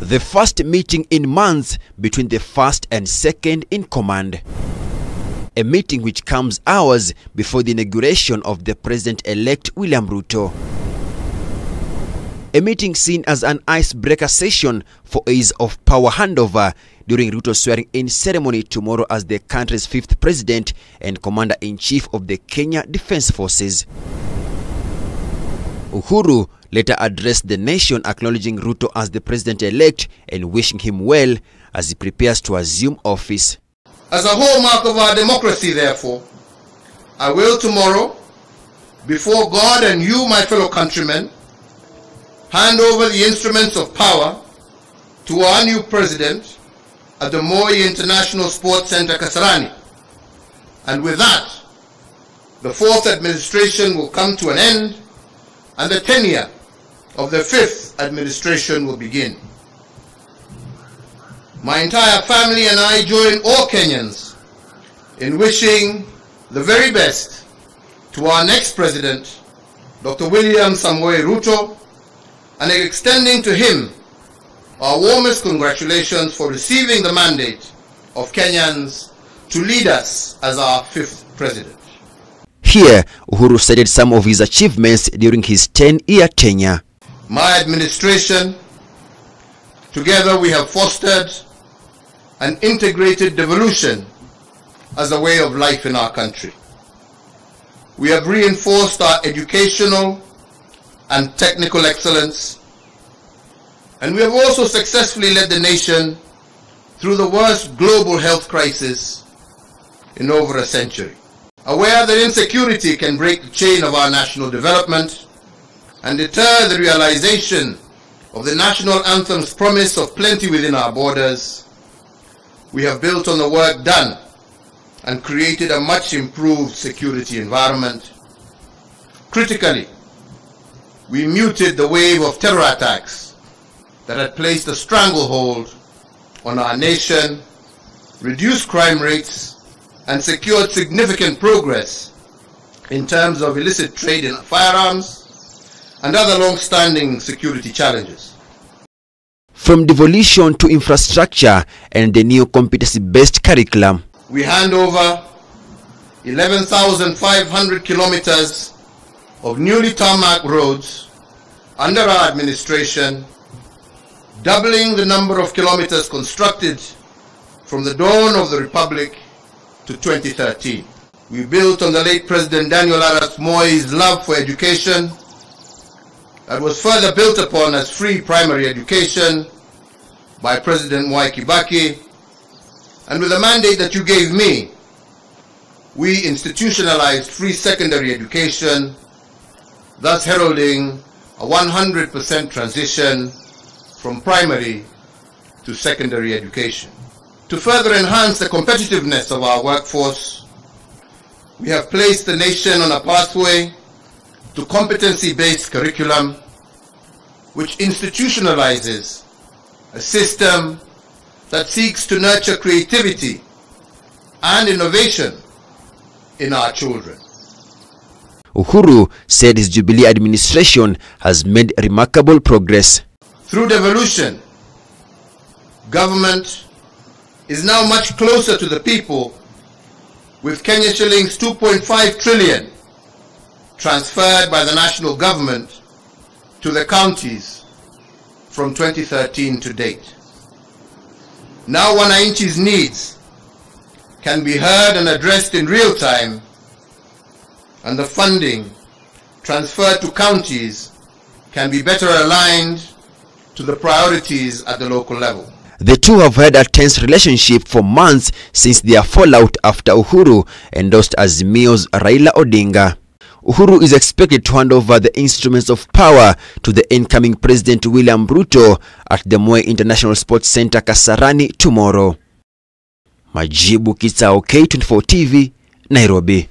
The first meeting in months between the first and second in command. A meeting which comes hours before the inauguration of the president-elect William Ruto. A meeting seen as an icebreaker session for ease of power handover during Ruto's swearing-in ceremony tomorrow as the country's 5th president and commander-in-chief of the Kenya Defense Forces. Uhuru later addressed the nation acknowledging Ruto as the president-elect and wishing him well as he prepares to assume office. As a hallmark of our democracy, therefore, I will tomorrow, before God and you, my fellow countrymen, hand over the instruments of power to our new president at the Moi International Sports Center, Kasarani. And with that, the 4th administration will come to an end and the tenure of the 5th administration will begin. My entire family and I join all Kenyans in wishing the very best to our next president, Dr. William Ruto, and extending to him our warmest congratulations for receiving the mandate of Kenyans to lead us as our 5th president. Here, Uhuru cited some of his achievements during his 10-year tenure. My administration, together we have fostered an integrated devolution as a way of life in our country. We have reinforced our educational and technical excellence, and we have also successfully led the nation through the worst global health crisis in over a century. Aware that insecurity can break the chain of our national development and deter the realization of the national anthem's promise of plenty within our borders, we have built on the work done and created a much improved security environment. Critically, we muted the wave of terror attacks that had placed a stranglehold on our nation, reduced crime rates, and secured significant progress in terms of illicit trade in firearms and other long-standing security challenges. From devolution to infrastructure and the new competency-based curriculum, we hand over 11,500 kilometers of newly tarmac roads under our administration, doubling the number of kilometers constructed from the dawn of the Republic to 2013. We built on the late President Daniel Arap Moi's love for education that was further built upon as free primary education by President Mwai Kibaki, and with the mandate that you gave me, we institutionalized free secondary education, thus heralding a 100% transition from primary to secondary education. To further enhance the competitiveness of our workforce, we have placed the nation on a pathway to competency-based curriculum, which institutionalizes a system that seeks to nurture creativity and innovation in our children. Uhuru said his Jubilee administration has made remarkable progress. Through devolution, government is now much closer to the people, with Kenya shillings 2.5 trillion transferred by the national government to the counties from 2013 to date. Now Wananchi's needs can be heard and addressed in real time, and the funding transferred to counties can be better aligned to the priorities at the local level. The two have had a tense relationship for months since their fallout after Uhuru endorsed Azimio's Raila Odinga. Uhuru is expected to hand over the instruments of power to the incoming President William Ruto at the Moi International Sports Center, Kasarani tomorrow. Majibu Kitao, K24 TV, Nairobi.